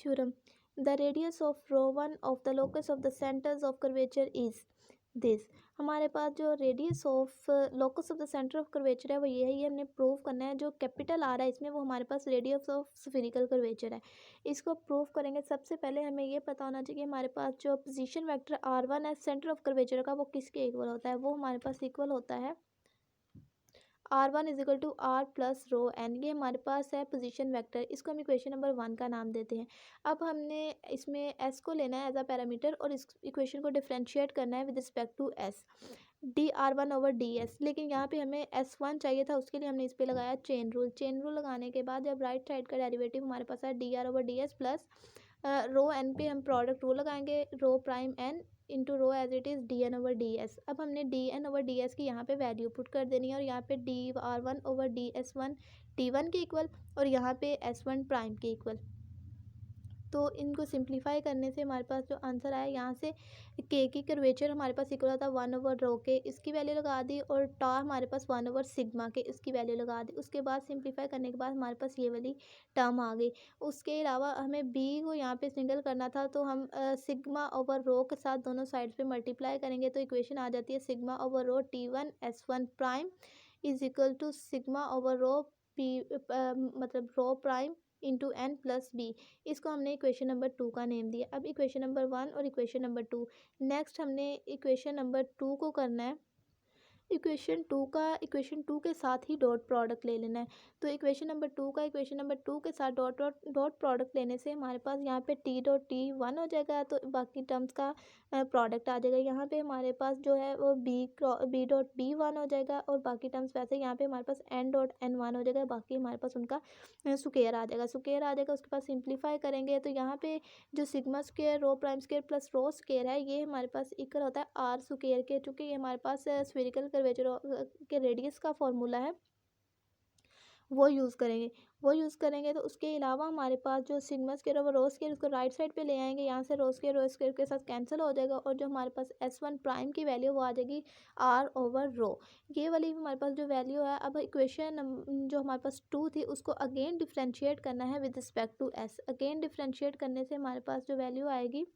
Theorem the radius of rho one of the locus of the centres of curvature is this. हमारे पास जो radius of locus of the centre of curvature है वो ये है, ये हमने प्रूव करना है। जो कैपिटल आ रहा है इसमें वो हमारे पास रेडियस ऑफ स्फेरिकल कर्वेचर है। इसको प्रूव करेंगे सबसे पहले हमें ये पता होना चाहिए कि हमारे पास जो पोजीशन वेक्टर r1 है सेंटर ऑफ कर्वेचर का वो किसके इक्वल होता है। वो हमारे पास इक्वल होता है r1 is equal to r plus rho N. ये हमारे पास है पोजीशन वेक्टर, इसको हम इक्वेशन नंबर 1 का नाम देते हैं। अब हमने इसमें s को लेना है एज अ पैरामीटर और इस इक्वेशन को डिफरेंशिएट करना है with respect to s D R one over D S. लेकिन यहाँ पे हमें s1 चाहिए था, उसके लिए हमने इस पे लगाया चेन रूल। चेन रूल लगाने के बाद जब राइट साइड का डेरिवेटिव हमारे पास है D R over D S plus rho N पे हम प्रोडक्ट रूल लगाएंगे rho prime N into rho as it is D N over D S. अब हमने D N over D S की यहाँ पे वैल्यू पुट कर देनी है और यहाँ पे D R one over D S one T one के इक्वल और यहाँ पे एस वन प्राइम के इक्वल। तो इनको सिंप्लीफाई करने से हमारे पास जो आंसर आया यहाँ से के की कर्वेचर हमारे पास इक्वल होता है 1 ओवर रो के, इसकी वैल्यू लगा दी, और टा हमारे पास 1 ओवर सिग्मा के, इसकी वैल्यू लगा दी। उसके बाद सिंप्लीफाई करने के बाद हमारे पास ये वाली टर्म आ गई। उसके अलावा हमें बी को यहाँ पे सिंगल करना था तो हम सिग्मा ओवर रो के साथ दोनों साइड्स पे मल्टीप्लाई करेंगे तो इक्वेशन आ जाती है sigma over rho T one S one prime is equal to sigma over rho P मतलब rho prime into N plus B. इसको हमने इक्वेशन नंबर 2 का नेम दिया। अब इक्वेशन नंबर 1 और इक्वेशन नंबर 2, नेक्स्ट हमने इक्वेशन नंबर 2 को करना है। इक्वेशन टू के साथ ही डॉट प्रोडक्ट ले लेना है। तो इक्वेशन नंबर 2 का इक्वेशन नंबर 2 के साथ डॉट प्रोडक्ट लेने से हमारे पास यहाँ पे टी डॉट टी वन हो जाएगा तो बाकी टर्म्स का प्रोडक्ट आ जाएगा। यहाँ पे हमारे पास जो है वो बी डॉट बी वन हो जाएगा और बाकी टर्म्स वैसे यहाँ पे हमारे पास एन डॉट एन वन हो जाएगा, बाकी हमारे पास उनका स्क्वायर आ जाएगा। उसके बाद सिंप्लीफाई करेंगे तो यहाँ पे जो sigma square rho prime square plus rho square है ये हमारे पास इक्वल होता है आर स्क्वायर के, चूँकि ये हमारे पास स्फेरिकल कर्वेचर के रेडियस का फॉर्मूला है वो यूज़ करेंगे। तो उसके अलावा हमारे पास जो sigma square over rho square उसको राइट साइड पे ले आएंगे, यहाँ से रो स्क्वायर के साथ कैंसिल हो जाएगा और जो हमारे पास s1 प्राइम की वैल्यू वो आ जाएगी r ओवर रो। ये वाली हमारे पास जो वैल्यू है, अब इक्वेशन जो हमारे पास 2 थी उसको अगेन डिफरेंशिएट करना है with respect to s। Again differentiate करने से हमारे पास जो वैल्यू आएगी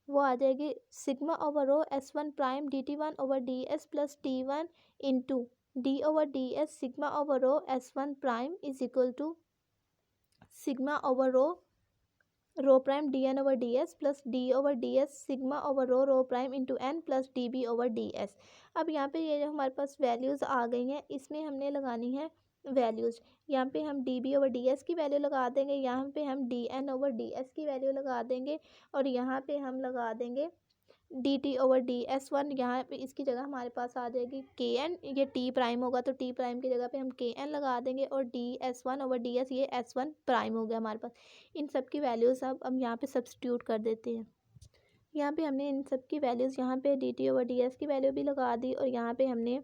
वो आ जाएगी sigma over rho S one prime D T one over D S plus T one into D over D S sigma over rho S one prime is equal to sigma over rho prime D N over D S plus D over D S sigma over rho prime into N plus D B over D S. अब यहाँ पे ये जो हमारे पास values आ गई हैं इसमें हमने लगानी है वैल्यूज़। यहाँ पे हम D B over D S की वैल्यू लगा देंगे, यहाँ पे हम D N over D S की वैल्यू लगा देंगे और यहाँ पे हम लगा देंगे D T over D S one. यहाँ पे इसकी जगह हमारे पास आ जाएगी के एन, ये टी प्राइम होगा तो टी प्राइम की जगह पे हम के एन लगा देंगे और D S one over D S ये एस वन प्राइम हो गया हमारे पास। इन सब की वैल्यूज़ अब हम यहाँ पे सब्स्टिट्यूट कर देते हैं। यहाँ पे हमने इन सब की वैल्यूज़ यहाँ पे D T over D S की वैल्यू भी लगा दी और यहाँ पे हमने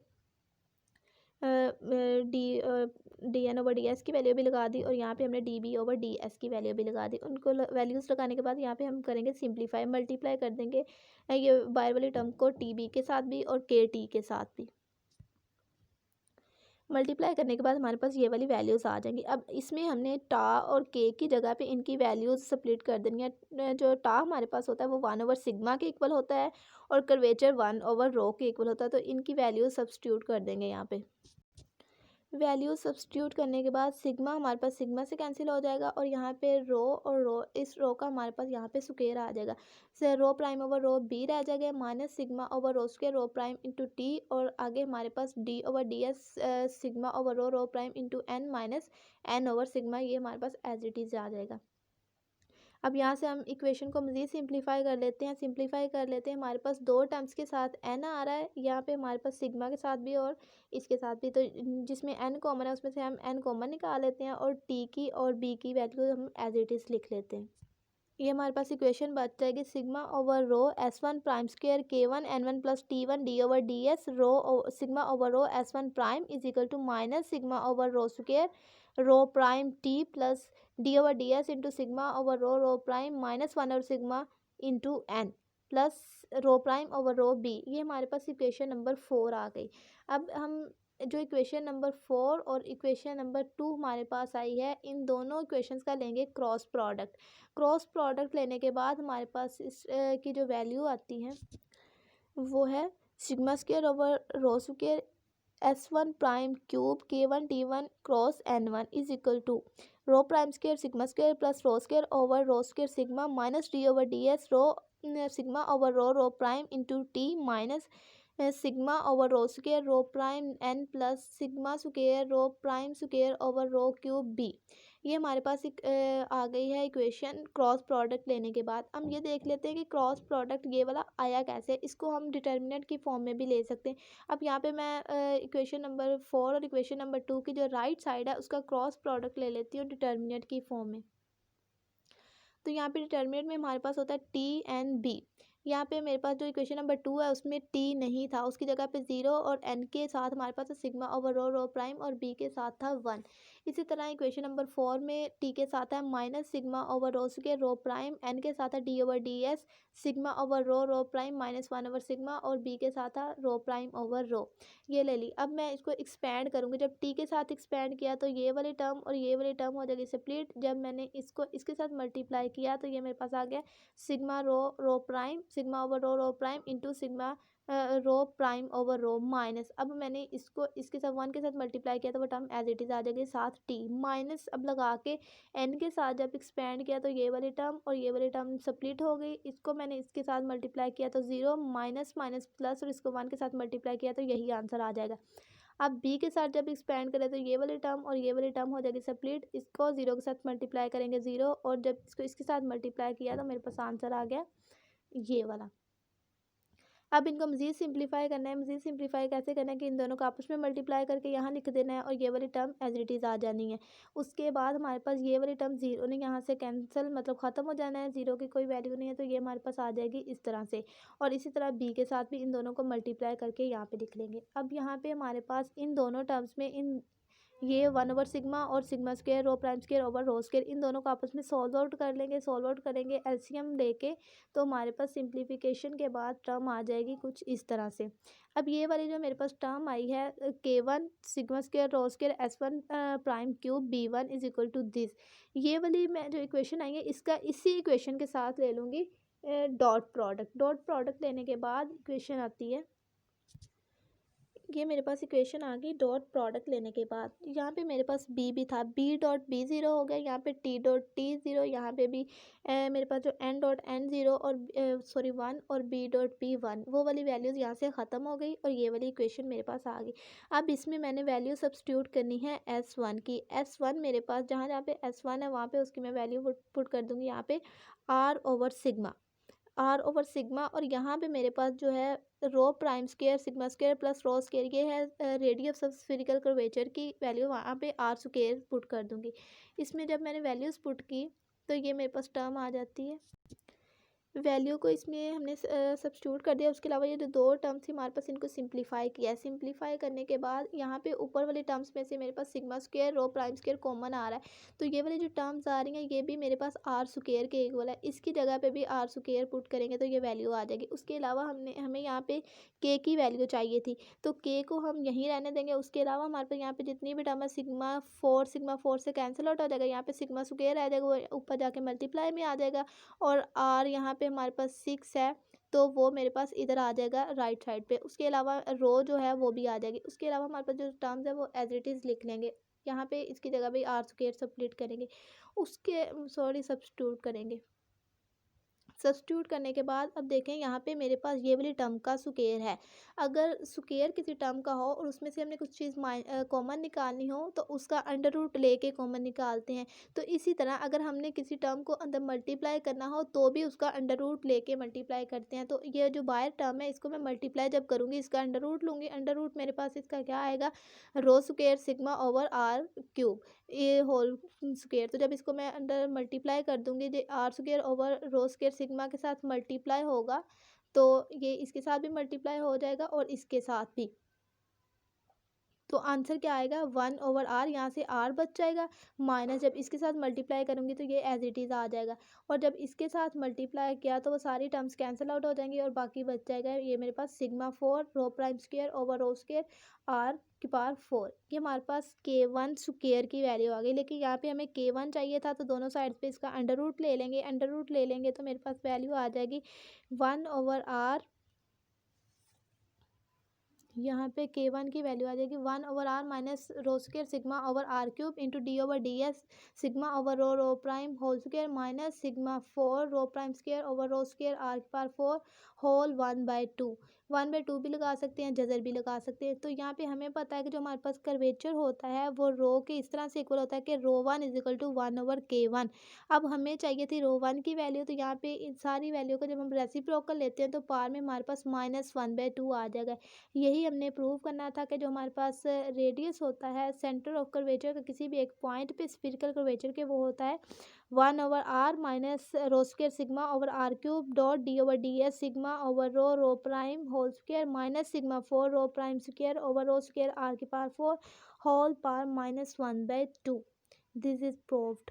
D N over D S की वैल्यू भी लगा दी और यहाँ पे हमने D B over D S की वैल्यू भी लगा दी। उनको वैल्यूज़ लगाने के बाद यहाँ पे हम करेंगे सिंप्लीफाई, मल्टीप्लाई कर देंगे ये बाहर वाली टर्म को टी बी के साथ भी और के टी के साथ भी। मल्टीप्लाई करने के बाद हमारे पास ये वाली वैल्यूज़ आ जाएंगी। अब इसमें हमने टा और के की जगह पे इनकी वैल्यूज़ स्प्लिट कर देनी है। जो टा हमारे पास होता है वो 1 ओवर सिग्मा के इक्वल होता है और कर्वेचर 1 ओवर रो के इक्वल होता है, तो इनकी वैल्यूज़ सब्स्टिट्यूट कर देंगे। यहाँ पे वैल्यू सब्स्टिट्यूट करने के बाद सिग्मा हमारे पास सिग्मा से कैंसिल हो जाएगा और यहाँ पे रो और रो, इस रो का हमारे पास यहाँ पे स्क्वायर आ जाएगा। से rho prime over rho B रह जाएगा minus sigma over rho square rho prime into T और आगे हमारे पास D over D S sigma over rho prime into N minus N over sigma, ये हमारे पास एज इट इज़ आ जाएगा। अब यहाँ से हम इक्वेशन को मज़ीद सिंप्लीफाई कर लेते हैं। हमारे पास दो टर्म्स के साथ एन आ रहा है, यहाँ पे हमारे पास सिग्मा के साथ भी और इसके साथ भी, तो जिसमें एन कॉमन है उसमें से हम एन कॉमन निकाल लेते हैं और टी की और बी की वैल्यू हम एज इट इज़ लिख लेते हैं। ये हमारे पास इक्वेशन बच जाएगी sigma over rho S one prime square K one N one plus T one D over D S rho sigma over rho S one prime is equal to minus sigma over rho square rho prime T plus D over D S into sigma over rho prime minus 1 over sigma into N plus rho prime over rho B. ये हमारे पास equation number 4 आ गई। अब हम जो equation number 4 और equation number 2 हमारे पास आई है, इन दोनों इक्वेशंस का लेंगे क्रॉस प्रोडक्ट। क्रॉस प्रोडक्ट लेने के बाद हमारे पास इस की जो वैल्यू आती है वो है sigma square over rho square S1 prime cube K1 T1 cross N1 is equal to rho prime square sigma square plus rho square over rho square sigma minus D over D S rho sigma over rho prime into T minus sigma over rho square rho prime N plus sigma square rho prime square over rho cube B. ये हमारे पास एक आ गई है equation cross product लेने के बाद। हम ये देख लेते हैं कि क्रॉस प्रोडक्ट ये वाला आया कैसे। इसको हम डिटर्मिनेंट की फॉर्म में भी ले सकते हैं। अब यहाँ पे मैं इक्वेशन नंबर 4 और इक्वेशन नंबर 2 की जो राइट साइड है उसका क्रॉस प्रोडक्ट ले लेती हूँ डिटर्मिनेंट की फॉर्म में। तो यहाँ पे डिटर्मिनेंट में हमारे पास होता है टी एन बी। यहाँ पे मेरे पास जो इक्वेशन नंबर 2 है उसमें टी नहीं था, उसकी जगह पे 0 और एन के साथ हमारे पास सिग्मा ओवर रो प्राइम और बी के साथ था 1। इसी तरह इक्वेशन नंबर 4 में टी के साथ है minus sigma over rho square rho prime, N के साथ है D over D S sigma over rho prime minus 1 over sigma और बी के साथ है रो प्राइम ओवर रो। ये ले ली। अब मैं इसको एक्सपेंड करूँगी। जब टी के साथ एक्सपेंड किया तो ये वाली टर्म और ये वाली टर्म हो जाएगी स्प्लिट। जब मैंने इसको इसके साथ मल्टीप्लाई किया तो ये मेरे पास आ गया सिग्मा रो prime sigma over rho prime into sigma रो प्राइम ओवर रो माइनस। अब मैंने इसको इसके साथ 1 के साथ मल्टीप्लाई किया तो वो टर्म एज इट इज़ आ जाएगी साथ टी माइनस। अब लगा के एन के साथ जब एक्सपेंड किया तो ये वाली टर्म और ये वाली टर्म स्प्लिट हो गई। इसको मैंने इसके साथ मल्टीप्लाई किया तो 0 माइनस माइनस प्लस और इसको 1 के साथ मल्टीप्लाई किया तो यही आंसर आ जाएगा। अब बी के साथ जब एक्सपेंड करें तो ये वाली टर्म और ये वाली टर्म हो जाएगी स्प्लिट। इसको 0 के साथ मल्टीप्लाई करेंगे 0 और जब इसको इसके साथ मल्टीप्लाई किया तो मेरे पास आंसर आ गया ये वाला। अब इनको मज़ीद सिंप्लीफाई करना है। मज़ीद सिंप्लीफाई कैसे करना है कि इन दोनों को आपस में मल्टीप्लाई करके यहाँ लिख देना है और ये वाली टर्म एज इट इज़ आ जानी है। उसके बाद हमारे पास ये वाली टर्म 0 ने यहाँ से कैंसिल मतलब ख़त्म हो जाना है, 0 की कोई वैल्यू नहीं है तो ये हमारे पास आ जाएगी इस तरह से। और इसी तरह बी के साथ भी इन दोनों को मल्टीप्लाई करके यहाँ पे लिख लेंगे। अब यहाँ पे हमारे पास इन दोनों टर्म्स में ये 1 ओवर सिग्मा और sigma square rho prime square over rho square इन दोनों को आपस में सॉल्व आउट कर लेंगे। सॉल्व आउट करेंगे एलसीएम लेके तो हमारे पास सिंप्लीफिकेशन के बाद टर्म आ जाएगी कुछ इस तरह से। अब ये वाली जो मेरे पास टर्म आई है K1 sigma square rho square S1 prime cube B1 is equal to this. ये वाली मैं जो इक्वेशन आई है इसका इसी इक्वेशन के साथ ले लूँगी डॉट प्रोडक्ट। डॉट प्रोडक्ट लेने के बाद इक्वेशन आती है, ये मेरे पास इक्वेशन आ गई डॉट प्रोडक्ट लेने के बाद। यहाँ पे मेरे पास बी भी था, बी डॉट बी ज़ीरो हो गया, यहाँ पे टी डॉट टी ज़ीरो, यहाँ पे भी मेरे पास जो एन डॉट एन ज़ीरो और सॉरी 1 और बी डॉट बी 1 वो वाली वैल्यूज़ यहाँ से ख़त्म हो गई और ये वाली इक्वेशन मेरे पास आ गई। अब इसमें मैंने वैल्यू सब्स्टिट्यूट करनी है S1 की। S1 मेरे पास जहाँ जहाँ पे S1 है वहाँ पे उसकी मैं वैल्यू पुट कर दूँगी यहाँ पे R over sigma, R over sigma. और यहाँ पे मेरे पास जो है rho prime square sigma square plus rho square ये है रेडियस ऑफ स्फेरिकल कर्वेचर की वैल्यू वहाँ पे आर स्क्वायर पुट कर दूँगी। इसमें जब मैंने वैल्यूज़ पुट की तो ये मेरे पास टर्म आ जाती है। वैल्यू को इसमें हमने सब्स्टिट्यूट कर दिया। उसके अलावा ये जो दो टर्म्स थी हमारे पास इनको सिंप्लीफाई किया है। सिंप्लीफाई करने के बाद यहाँ पे ऊपर वाले टर्म्स में से मेरे पास sigma square rho prime square common आ रहा है तो ये वाली जो टर्म्स आ रही हैं ये भी मेरे पास आर स्क्वायर के इक्वल है। इसकी जगह पे भी आर स्क्वायर पुट करेंगे तो ये वैल्यू आ जाएगी। उसके अलावा हमें यहाँ पे के की वैल्यू चाहिए थी तो के को हम यहीं रहने देंगे। उसके अलावा हमारे पास यहाँ पे जितनी भी टर्म है सिग्मा फोर से कैंसिल आउट हो जाएगा। यहाँ पे सिग्मा स्क्वायर आ जाएगा, वो ऊपर जाके मल्टीप्लाई में आ जाएगा और आर यहाँ पे हमारे पास 6 है तो वो मेरे पास इधर आ जाएगा राइट साइड पे। उसके अलावा रो जो है वो भी आ जाएगी। उसके अलावा हमारे पास जो टर्म्स है वो एज इट इज़ लिख लेंगे। यहाँ पे इसकी जगह पे आर स्क्वायर सब्स्टिट्यूट करेंगे, उसके सब्स्टिट्यूट करेंगे। सब्स्टिट्यूट करने के बाद अब देखें यहाँ पे मेरे पास ये वाली टर्म का स्क्वायर है। अगर स्क्वायर किसी टर्म का हो और उसमें से हमने कुछ चीज़ कॉमन निकालनी हो तो उसका अंडर रूट लेके कॉमन निकालते हैं। तो इसी तरह अगर हमने किसी टर्म को अंदर मल्टीप्लाई करना हो तो भी उसका अंडर रूट लेके मल्टीप्लाई करते हैं। तो ये जो बाहर टर्म है इसको मैं मल्टीप्लाई जब करूँगी इसका अंडर रूट लूँगी। अंडर रूट मेरे पास इसका क्या आएगा rho square sigma over R cube ये होल स्क्वायर। तो जब इसको मैं अंडर मल्टीप्लाई कर दूंगी जो R square over rho square sigma के साथ मल्टीप्लाई होगा तो ये इसके साथ भी मल्टीप्लाई हो जाएगा और इसके साथ भी। तो आंसर क्या आएगा 1/r, यहाँ से r बच जाएगा, माइनस जब इसके साथ मल्टीप्लाई करूँगी तो ये एज इट इज़ आ जाएगा, और जब इसके साथ मल्टीप्लाई किया तो वो सारी टर्म्स कैंसिल आउट हो जाएंगी और बाकी बच जाएगा ये मेरे पास sigma 4 rho prime square over rho square r की पावर 4। ये हमारे पास k1 स्क्वायर की वैल्यू आ गई, लेकिन यहाँ पे हमें k1 चाहिए था तो दोनों साइड पे इसका अंडर रूट ले लेंगे, अंडर रूट ले लेंगे तो मेरे पास वैल्यू आ जाएगी 1/r, यहाँ पे k1 की वैल्यू आ जाएगी 1/r minus rho square sigma over r cube into d/ds sigma over rho prime whole square minus sigma 4 rho prime square over rho square r की पावर 4 होल 1/2 भी लगा सकते हैं, जजर भी लगा सकते हैं। तो यहाँ पे हमें पता है कि जो हमारे पास कर्वेचर होता है वो रो के इस तरह से इक्वल होता है कि रो 1 इज इक्वल टू 1/k1। अब हमें चाहिए थी रो 1 की वैल्यू, तो यहाँ पे इन सारी वैल्यू को जब हम रेसिप्रोकल लेते हैं तो पार में हमारे पास -1/2 आ जाएगा। यही हमने प्रूव करना था कि जो हमारे पास रेडियस होता है सेंटर ऑफ कर्वेचर का किसी भी एक पॉइंट पे स्फीरिकल कर्वेचर के, वो होता है 1/r minus rho square sigma over r cube dot d/ds sigma over rho prime whole square minus sigma 4 rho prime square over rho square r की power 4 whole power -1/2। This is proved.